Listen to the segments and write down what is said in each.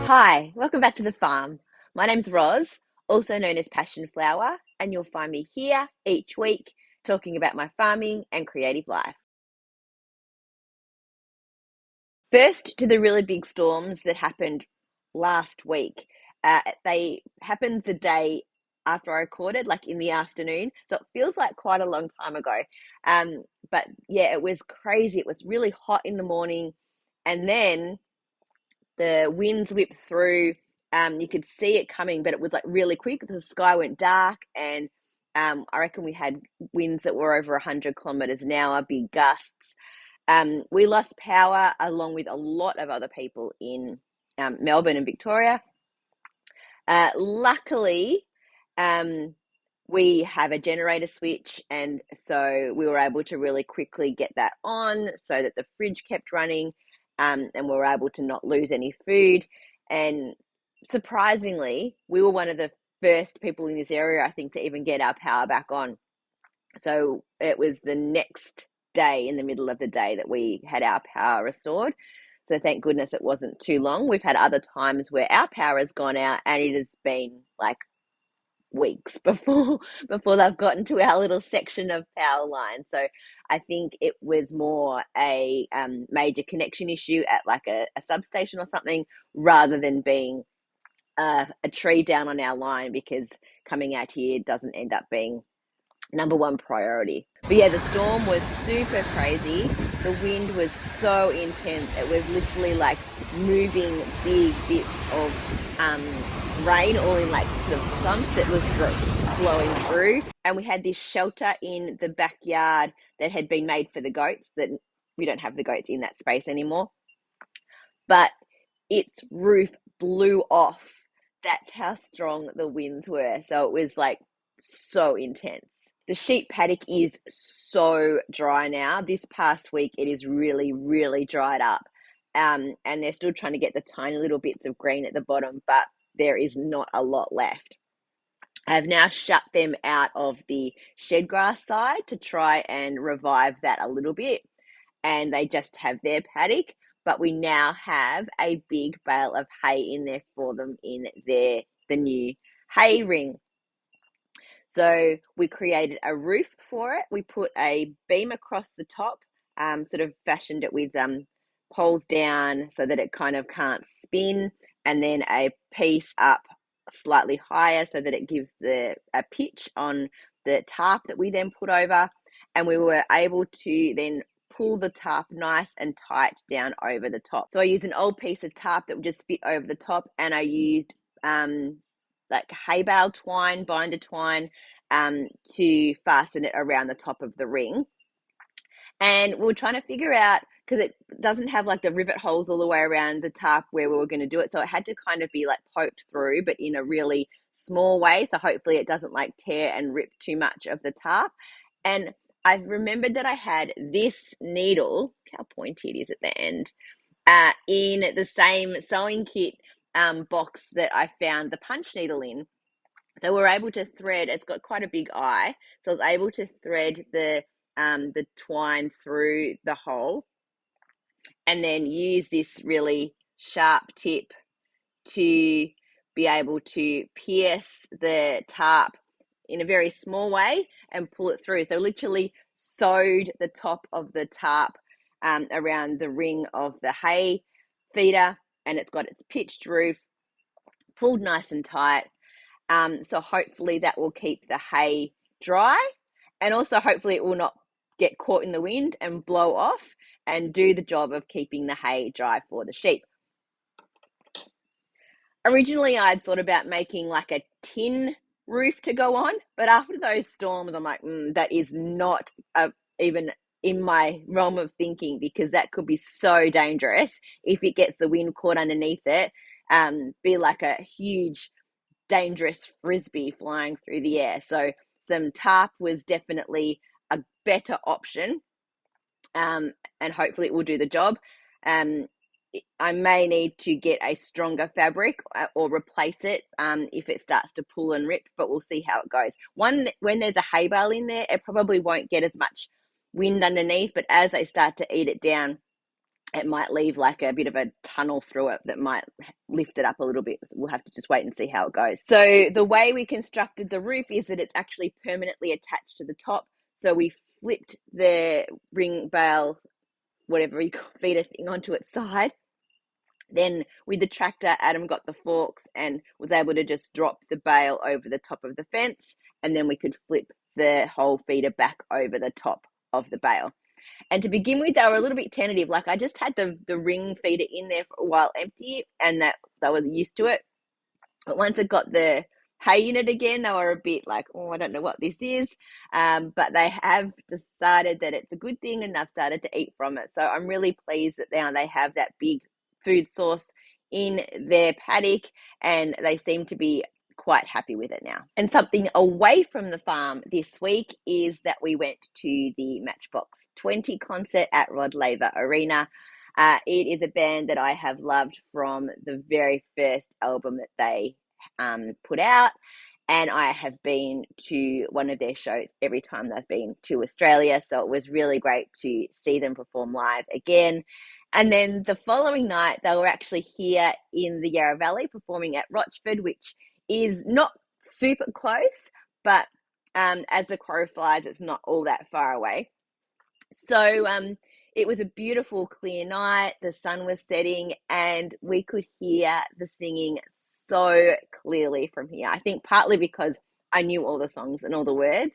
Hi, welcome back to the farm. My name's Roz, also known as Passion Flower, and you'll find me here each week talking about my farming and creative life. First, to the really big storms that happened last week. They happened the day after I recorded, like in the afternoon. So it feels like quite a long time ago. But yeah, it was crazy. It was really hot in the morning. And then the winds whipped through. You could see it coming, but it was like really quick. The sky went dark, and I reckon we had winds that were over 100 kilometers an hour, big gusts. We lost power along with a lot of other people in Melbourne and Victoria. Luckily, we have a generator switch, and so we were able to really quickly get that on so that the fridge kept running, and we were able to not lose any food. And surprisingly, we were one of the first people in this area, I think, to even get our power back on. So it was the next day, in the middle of the day, that we had our power restored. So thank goodness it wasn't too long. We've had other times where our power has gone out and it has been like weeks before they've gotten to our little section of power line. So I think it was more a major connection issue at like a substation or something, rather than being a tree down on our line, because coming out here doesn't end up being number one priority. But yeah, the storm was super crazy. The wind was so intense. It was literally like moving big bits of rain all in like sort of clumps. It was flowing through. And we had this shelter in the backyard that had been made for the goats, that we don't have the goats in that space anymore. But its roof blew off. That's how strong the winds were. So it was like so intense. The sheep paddock is so dry now. This past week, it is really, really dried up. And they're still trying to get the tiny little bits of green at the bottom, but there is not a lot left. I've now shut them out of the shed grass side to try and revive that a little bit. And they just have their paddock, but we now have a big bale of hay in there for them in the new hay ring. So we created a roof for it. We put a beam across the top, sort of fashioned it with poles down so that it kind of can't spin, and then a piece up slightly higher so that it gives a pitch on the tarp that we then put over. And we were able to then pull the tarp nice and tight down over the top. So I used an old piece of tarp that would just fit over the top, and I used like hay bale twine, binder twine, to fasten it around the top of the ring. And we were trying to figure out, because it doesn't have like the rivet holes all the way around the tarp where we were going to do it. So it had to kind of be like poked through, but in a really small way. So hopefully it doesn't like tear and rip too much of the tarp. And I remembered that I had this needle, how pointy it is at the end, in the same sewing kit box that I found the punch needle in. So we're able to thread, it's got quite a big eye, so I was able to thread the twine through the hole, and then use this really sharp tip to be able to pierce the tarp in a very small way and pull it through. So literally sewed the top of the tarp around the ring of the hay feeder, and it's got its pitched roof, pulled nice and tight. So hopefully that will keep the hay dry, and also hopefully it will not get caught in the wind and blow off, and do the job of keeping the hay dry for the sheep. Originally, I'd thought about making like a tin roof to go on, but after those storms, I'm like, that is not even in my realm of thinking, because that could be so dangerous if it gets the wind caught underneath it. Be like a huge dangerous frisbee flying through the air. So some tarp was definitely a better option, and hopefully it will do the job. I may need to get a stronger fabric or replace it if it starts to pull and rip, but we'll see how it goes. When there's a hay bale in there, it probably won't get as much wind underneath, but as they start to eat it down, it might leave like a bit of a tunnel through it that might lift it up a little bit. We'll have to just wait and see how it goes. So the way we constructed the roof is that it's actually permanently attached to the top. So we flipped the ring bale, whatever you feeder thing, onto its side. Then with the tractor, Adam got the forks and was able to just drop the bale over the top of the fence, and then we could flip the whole feeder back over the top of the bale. And to begin with, they were a little bit tentative. Like, I just had the ring feeder in there for a while empty, and that they were used to it. But once I got the hay in it again, they were a bit like, oh, I don't know what this is. But they have decided that it's a good thing, and they've started to eat from it. So I'm really pleased that now they have that big food source in their paddock, and they seem to be quite happy with it now. And something away from the farm this week is that we went to the Matchbox 20 concert at Rod Laver Arena. It is a band that I have loved from the very first album that they put out, and I have been to one of their shows every time they've been to Australia, so it was really great to see them perform live again. And then the following night, they were actually here in the Yarra Valley performing at Rochford, which is not super close, but as the crow flies, it's not all that far away. So it was a beautiful, clear night. The sun was setting, and we could hear the singing so clearly from here. I think partly because I knew all the songs and all the words,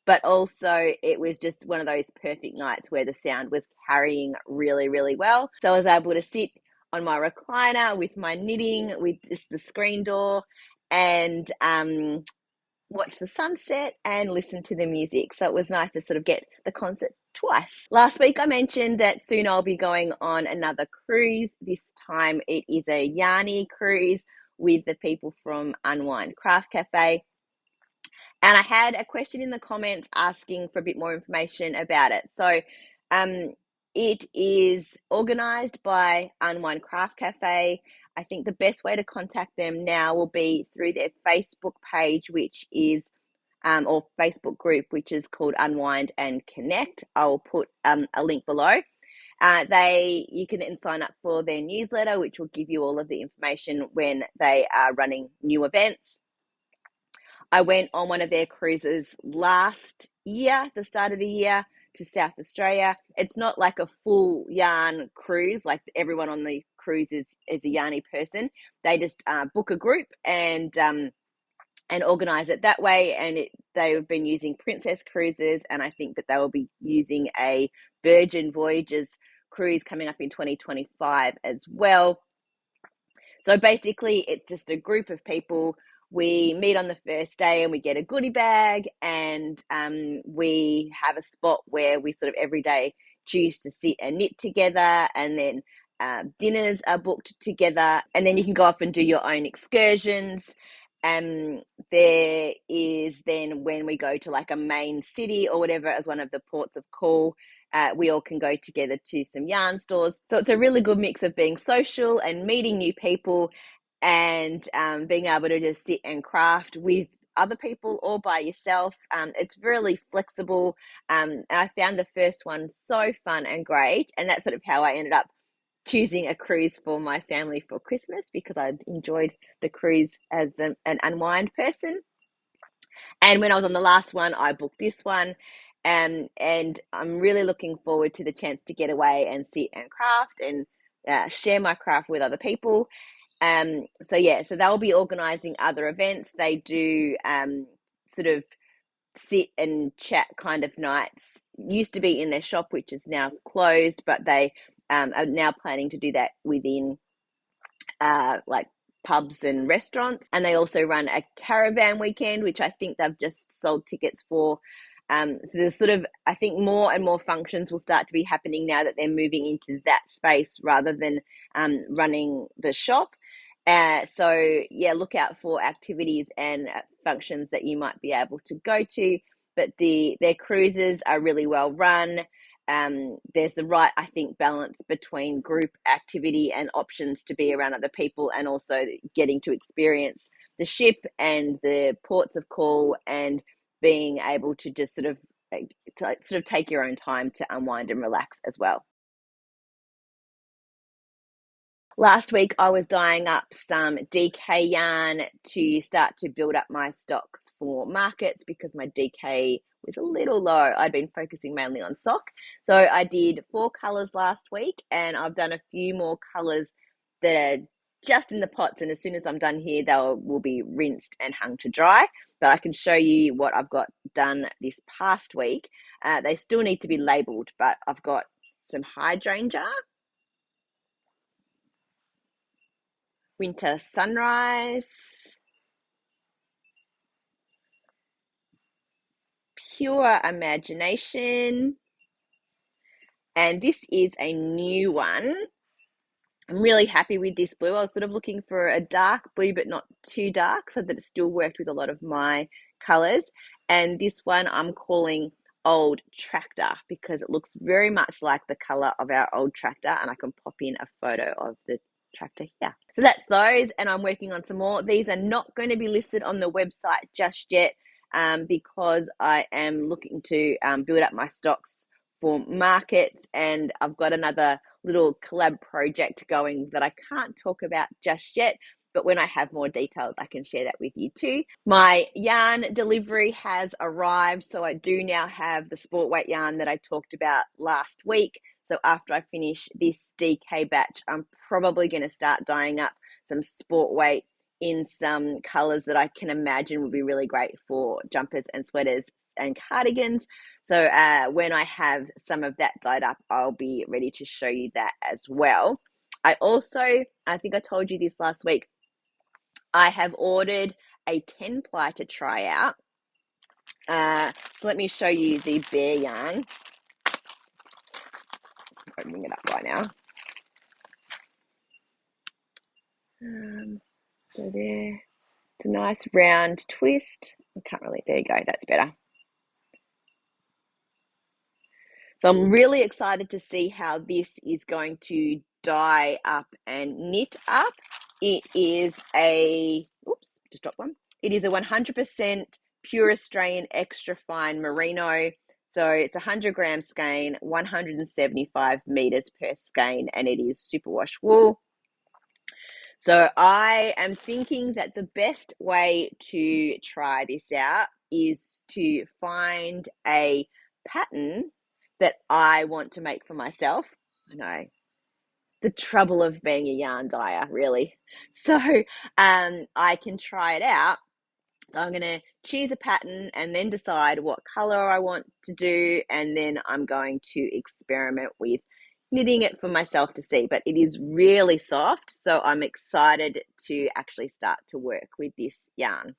but also it was just one of those perfect nights where the sound was carrying really, really well. So I was able to sit on my recliner with my knitting, with the screen door, and watch the sunset and listen to the music. So it was nice to sort of get the concert twice. Last week I mentioned that soon I'll be going on another cruise. This time it is a yarny cruise with the people from Unwind Craft Cafe. And I had a question in the comments asking for a bit more information about it. So it is organised by Unwind Craft Cafe. I think the best way to contact them now will be through their Facebook page, which is, or Facebook group, which is called Unwind and Connect. I'll put a link below. You can then sign up for their newsletter, which will give you all of the information when they are running new events. I went on one of their cruises last year, the start of the year, to South Australia. It's not like a full yarn cruise, like everyone on the cruise is a yarny person. They just book a group and organise it that way. And they've been using Princess Cruises, and I think that they will be using a Virgin Voyages cruise coming up in 2025 as well. So basically, it's just a group of people. We meet on the first day and we get a goodie bag, and we have a spot where we sort of every day choose to sit and knit together, and then dinners are booked together, and then you can go off and do your own excursions. There is then when we go to like a main city or whatever as one of the ports of call, we all can go together to some yarn stores. So it's a really good mix of being social and meeting new people, and being able to just sit and craft with other people or by yourself. It's really flexible. I found the first one so fun and great, and that's sort of how I ended up choosing a cruise for my family for Christmas, because I enjoyed the cruise as an unwind person. And when I was on the last one, I booked this one. And I'm really looking forward to the chance to get away and sit and craft and share my craft with other people. So they'll be organising other events. They do sort of sit and chat kind of nights. Used to be in their shop, which is now closed, but they are now planning to do that within like pubs and restaurants. And they also run a caravan weekend, which I think they've just sold tickets for. So there's sort of, I think more and more functions will start to be happening now that they're moving into that space rather than running the shop. Look out for activities and functions that you might be able to go to. But their cruises are really well run. There's the right, I think, balance between group activity and options to be around other people, and also getting to experience the ship and the ports of call, and being able to just sort of take your own time to unwind and relax as well. Last week, I was dyeing up some DK yarn to start to build up my stocks for markets because my DK was a little low. I'd been focusing mainly on sock. So I did 4 colours last week, and I've done a few more colours that are just in the pots. And as soon as I'm done here, they will be rinsed and hung to dry. But I can show you what I've got done this past week. They still need to be labelled, but I've got some hydrangea, winter sunrise, pure imagination, and this is a new one. I'm really happy with this blue. I was sort of looking for a dark blue, but not too dark, so that it still worked with a lot of my colors. And this one I'm calling Old Tractor because it looks very much like the color of our old tractor, and I can pop in a photo of the tractor here. So that's those, and I'm working on some more. These are not going to be listed on the website just yet because I am looking to build up my stocks for markets, and I've got another little collab project going that I can't talk about just yet, but when I have more details, I can share that with you too. My yarn delivery has arrived, so I do now have the sport weight yarn that I talked about last week. So after I finish this DK batch, I'm probably going to start dyeing up some sport weight in some colors that I can imagine would be really great for jumpers and sweaters and cardigans. So when I have some of that dyed up, I'll be ready to show you that as well. I think I told you this last week, I have ordered a 10 ply to try out. So let me show you the bear yarn. I'll bring it up right now. So there, it's a nice round twist. There you go, that's better. So I'm really excited to see how this is going to dye up and knit up. It is a, just dropped one. It is a 100% pure Australian extra fine merino. So it's 100 gram skein, 175 meters per skein, and it is superwash wool. So I am thinking that the best way to try this out is to find a pattern that I want to make for myself. I know, the trouble of being a yarn dyer, really. So I can try it out. So I'm going to choose a pattern and then decide what color I want to do, and then I'm going to experiment with knitting it for myself to see. But it is really soft, so I'm excited to actually start to work with this yarn.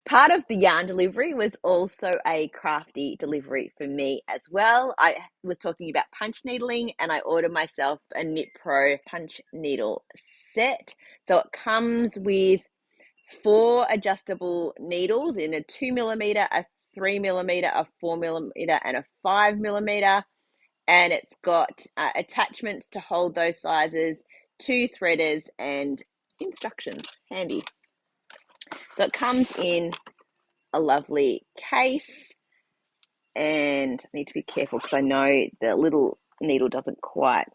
Part of the yarn delivery was also a crafty delivery for me as well. I was talking about punch needling, and I ordered myself a Knit Pro punch needle set. So it comes with 4 adjustable needles in a 2mm, a 3mm, a 4mm, and a 5mm. And it's got attachments to hold those sizes, 2 threaders, and instructions. Handy. So it comes in a lovely case, and I need to be careful because I know the little needle doesn't quite.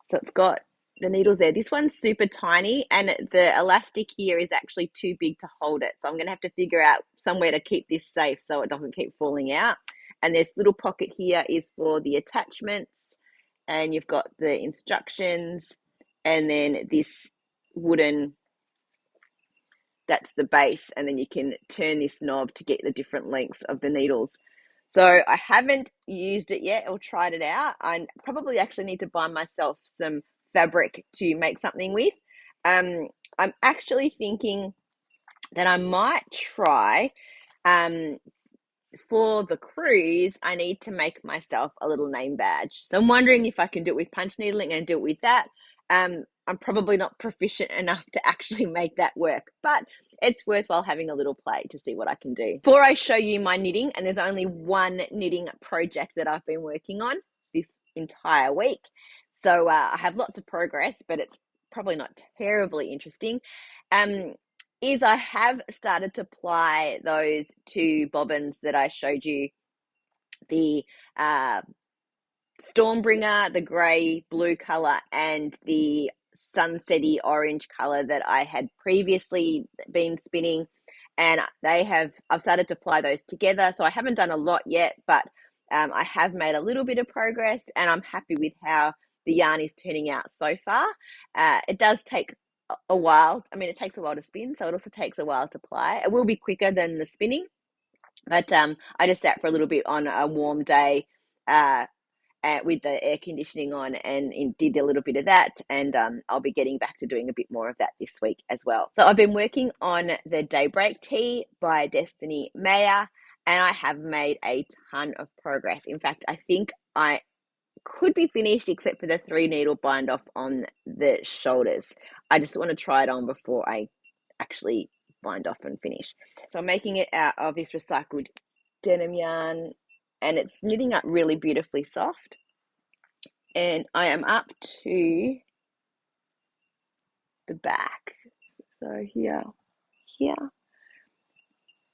So it's got the needles there. This one's super tiny, and the elastic here is actually too big to hold it. So I'm going to have to figure out somewhere to keep this safe so it doesn't keep falling out. And this little pocket here is for the attachments, and you've got the instructions, and then this wooden, that's the base, and then you can turn this knob to get the different lengths of the needles. So I haven't used it yet or tried it out. I probably actually need to buy myself some fabric to make something with. I'm actually thinking that I might try, for the cruise, I need to make myself a little name badge. So I'm wondering if I can do it with punch needling and do it with that. I'm probably not proficient enough to actually make that work, but it's worthwhile having a little play to see what I can do. Before I show you my knitting, and there's only one knitting project that I've been working on this entire week. So I have lots of progress, but it's probably not terribly interesting. Is I have started to ply those 2 bobbins that I showed you the Stormbringer, the grey blue colour, and the sunsetty orange colour that I had previously been spinning. And I've started to apply those together. So I haven't done a lot yet, but I have made a little bit of progress, and I'm happy with how the yarn is turning out so far. It does take a while. I mean, it takes a while to spin, so it also takes a while to apply. It will be quicker than the spinning, but I just sat for a little bit on a warm day with the air conditioning on, and did a little bit of that, and I'll be getting back to doing a bit more of that this week as well. So I've been working on the Daybreak Tee by Destiny Mayer, and I have made a ton of progress. In fact, I think I could be finished except for the 3 needle bind off on the shoulders. I just want to try it on before I actually bind off and finish. So I'm making it out of this recycled denim yarn, and it's knitting up really beautifully soft. And I am up to the back. So here.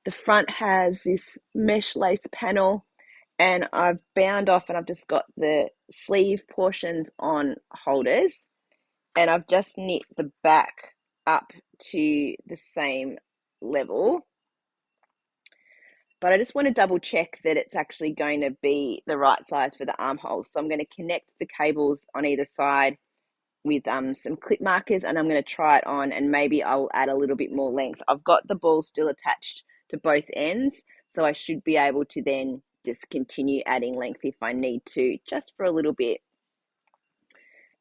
The front has this mesh lace panel, and I've bound off, and I've just got the sleeve portions on holders, and I've just knit the back up to the same level. But I just want to double check that it's actually going to be the right size for the armholes. So I'm going to connect the cables on either side with some clip markers, and I'm going to try it on, and maybe I'll add a little bit more length. I've got the ball still attached to both ends, so I should be able to then just continue adding length if I need to, just for a little bit.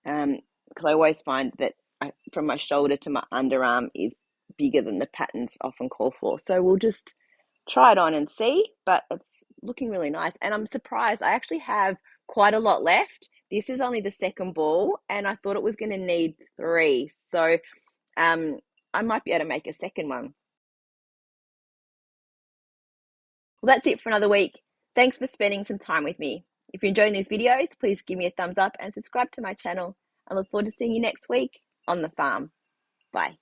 Because I always find that from my shoulder to my underarm is bigger than the patterns often call for. So we'll just try it on and see, but it's looking really nice. And I'm surprised, I actually have quite a lot left. This is only the second ball, and I thought it was going to need 3. So I might be able to make a second one. Well, that's it for another week. Thanks for spending some time with me. If you're enjoying these videos, please give me a thumbs up and subscribe to my channel. I look forward to seeing you next week on the farm. Bye.